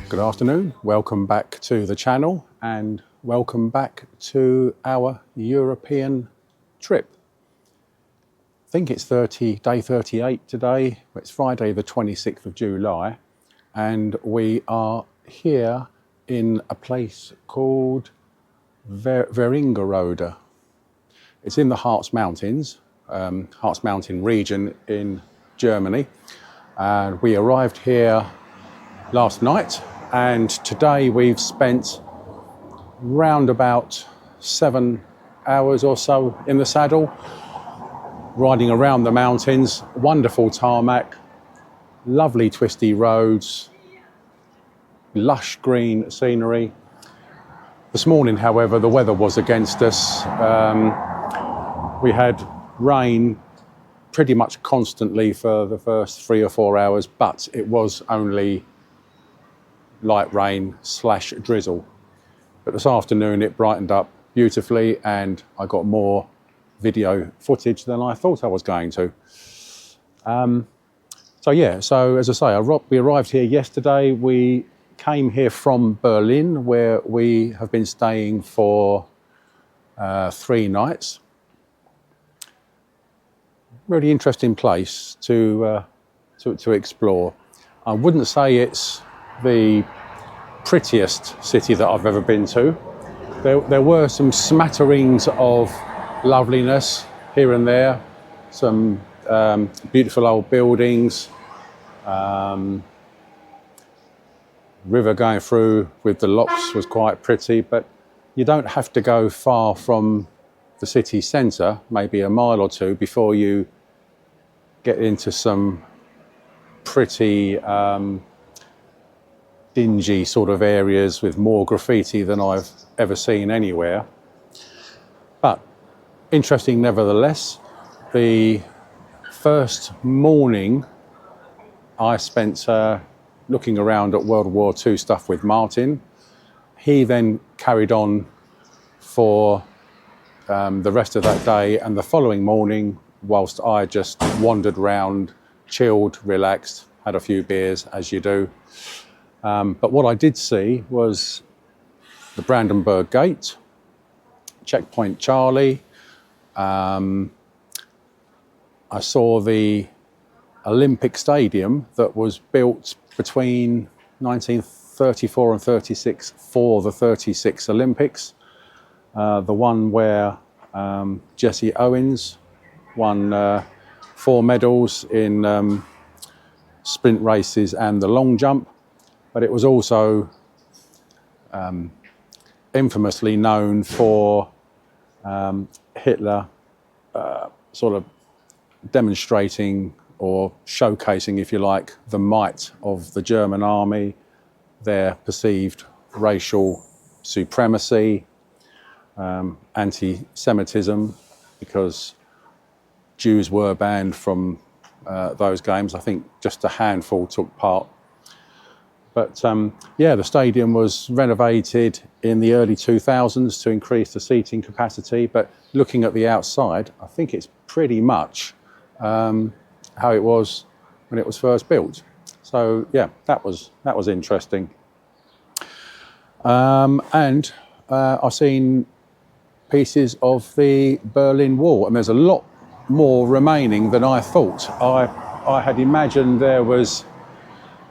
Good afternoon, welcome back to the channel and welcome back to our European trip. I think it's day 38 today. It's Friday the 26th of July and we are here in a place called Wernigerode. It's in the Harz Mountains, Harz Mountain region in Germany. And we arrived here last night and today we've spent round about 7 hours or so in the saddle, riding around the mountains. Wonderful tarmac, lovely twisty roads, lush green scenery. This morning, however, the weather was against us. We had rain pretty much constantly for the first 3 or 4 hours, but it was only light rain / drizzle. But this afternoon it brightened up beautifully and I got more video footage than I thought I was going to. So as I say, we arrived here yesterday. We came here from Berlin, where we have been staying for 3 nights. Really interesting place to explore. I wouldn't say it's the prettiest city that I've ever been to. There were some smatterings of loveliness here and there, some beautiful old buildings, river going through with the locks was quite pretty, but you don't have to go far from the city centre, maybe a mile or two, before you get into some pretty dingy sort of areas with more graffiti than I've ever seen anywhere. But interesting nevertheless. The first morning I spent looking around at World War II stuff with Martin. He then carried on for the rest of that day, and the following morning, whilst I just wandered round, chilled, relaxed, had a few beers as you do. But what I did see was the Brandenburg Gate, Checkpoint Charlie. I saw the Olympic Stadium that was built between 1934 and 36 for the 36 Olympics. The one where Jesse Owens won 4 medals in sprint races and the long jump. But it was also infamously known for Hitler sort of demonstrating or showcasing, if you like, the might of the German army, their perceived racial supremacy, anti-Semitism, because Jews were banned from those games. I think just a handful took part. But the stadium was renovated in the early 2000s to increase the seating capacity. But looking at the outside, I think it's pretty much how it was when it was first built. So yeah, that was interesting. And I've seen pieces of the Berlin Wall, and there's a lot more remaining than I thought. I had imagined there was,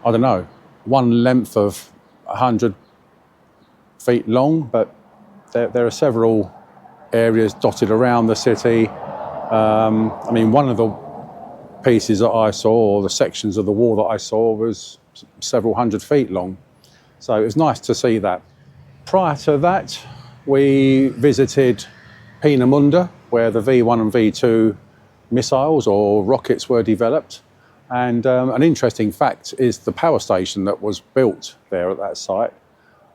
I don't know, one length of 100 feet long, but there are several areas dotted around the city. I mean, one of the pieces that I saw, or the sections of the wall that I saw, was several hundred feet long. So it was nice to see that. Prior to that, we visited Peenemünde, where the V1 and V2 missiles or rockets were developed. And an interesting fact is the power station that was built there at that site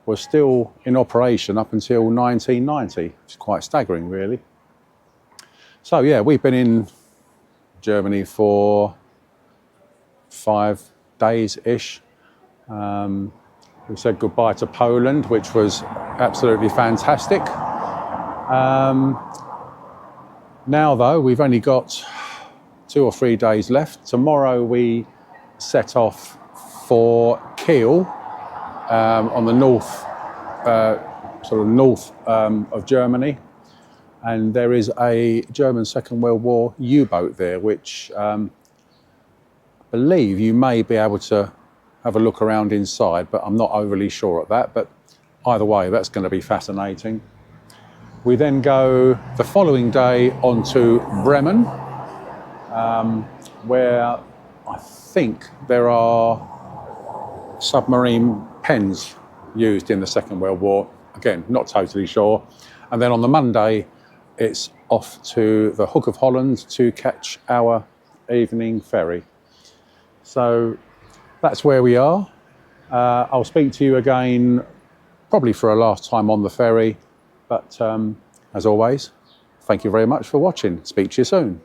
was still in operation up until 1990, which is quite staggering, really. So yeah, we've been in Germany for 5 days-ish. We said goodbye to Poland, which was absolutely fantastic. Now though, we've only got 2 or 3 days left. Tomorrow we set off for Kiel, on the north, sort of north of Germany. And there is a German Second World War U-boat there, which I believe you may be able to have a look around inside, but I'm not overly sure of that. But either way, that's going to be fascinating. We then go the following day on to Bremen, where I think there are submarine pens used in the Second World War. Again, not totally sure. And then on the Monday, it's off to the Hook of Holland to catch our evening ferry. So that's where we are. I'll speak to you again probably for a last time on the ferry. But as always, thank you very much for watching. Speak to you soon.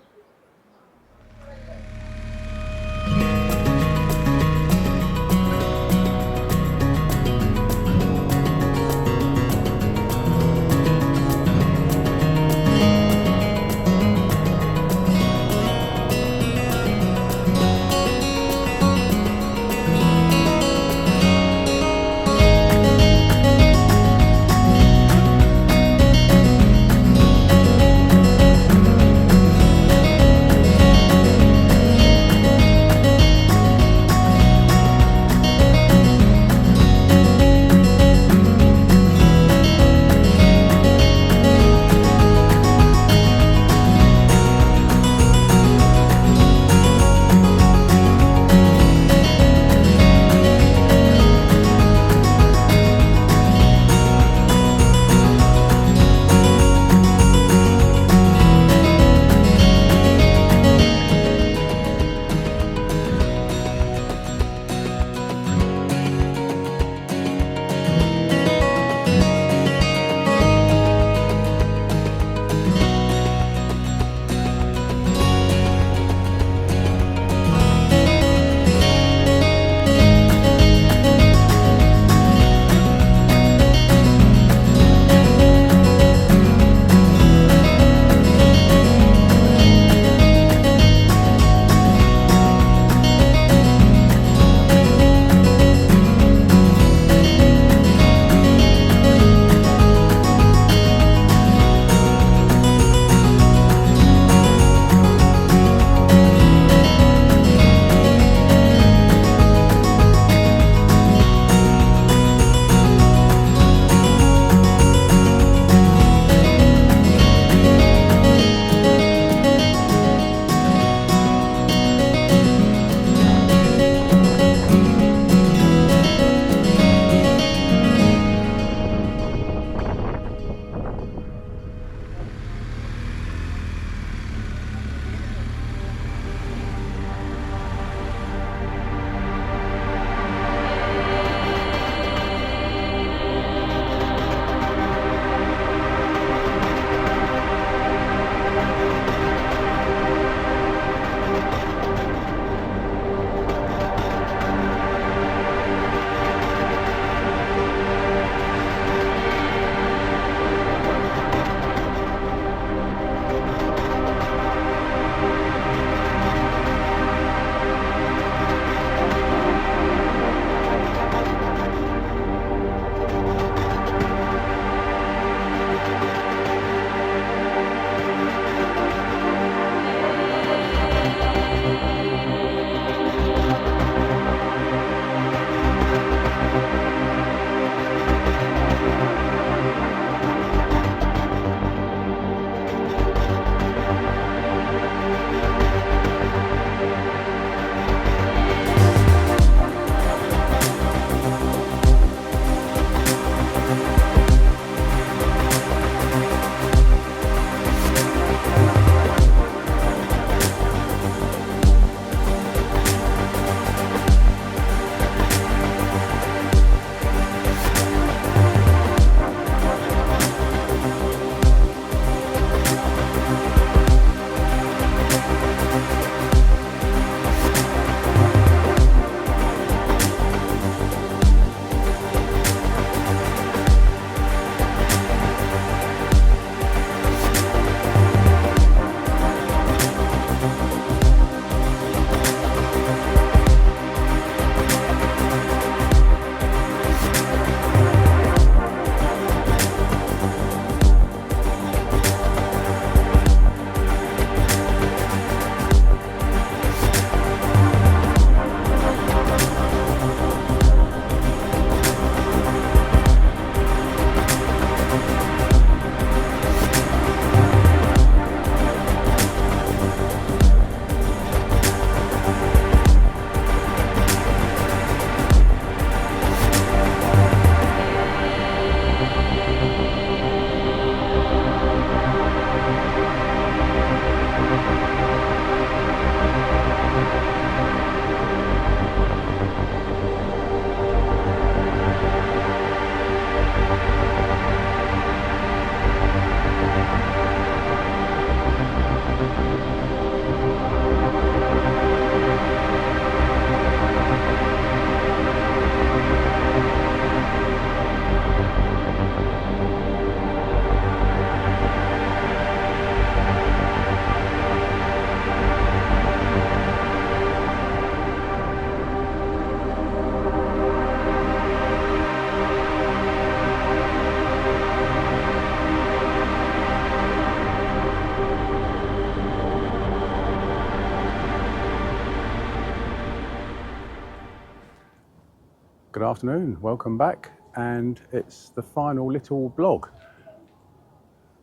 Good afternoon, welcome back, and it's the final little blog.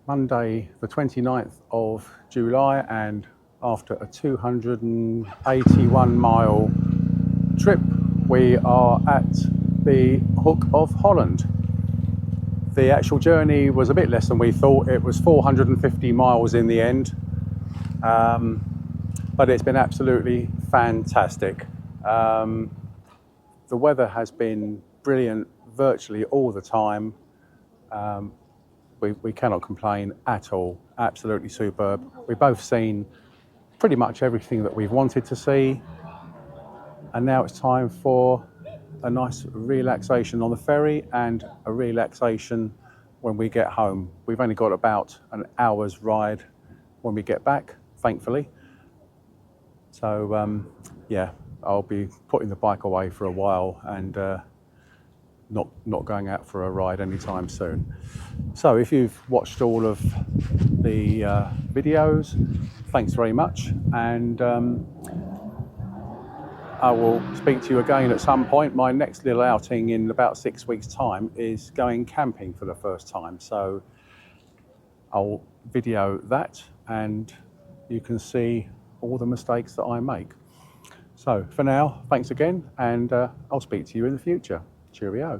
Monday the 29th of July, and after a 281 mile trip we are at the Hook of Holland. The actual journey was a bit less than we thought. It was 450 miles in the end, but it's been absolutely fantastic. The weather has been brilliant virtually all the time. We cannot complain at all. Absolutely superb. We've both seen pretty much everything that we've wanted to see, and now it's time for a nice relaxation on the ferry and a relaxation when we get home. We've only got about an hour's ride when we get back, thankfully. So yeah, I'll be putting the bike away for a while and not going out for a ride anytime soon. So if you've watched all of the videos, thanks very much, and I will speak to you again at some point. My next little outing in about 6 weeks' time is going camping for the first time, so I'll video that and you can see all the mistakes that I make. So for now, thanks again, and I'll speak to you in the future. Cheerio.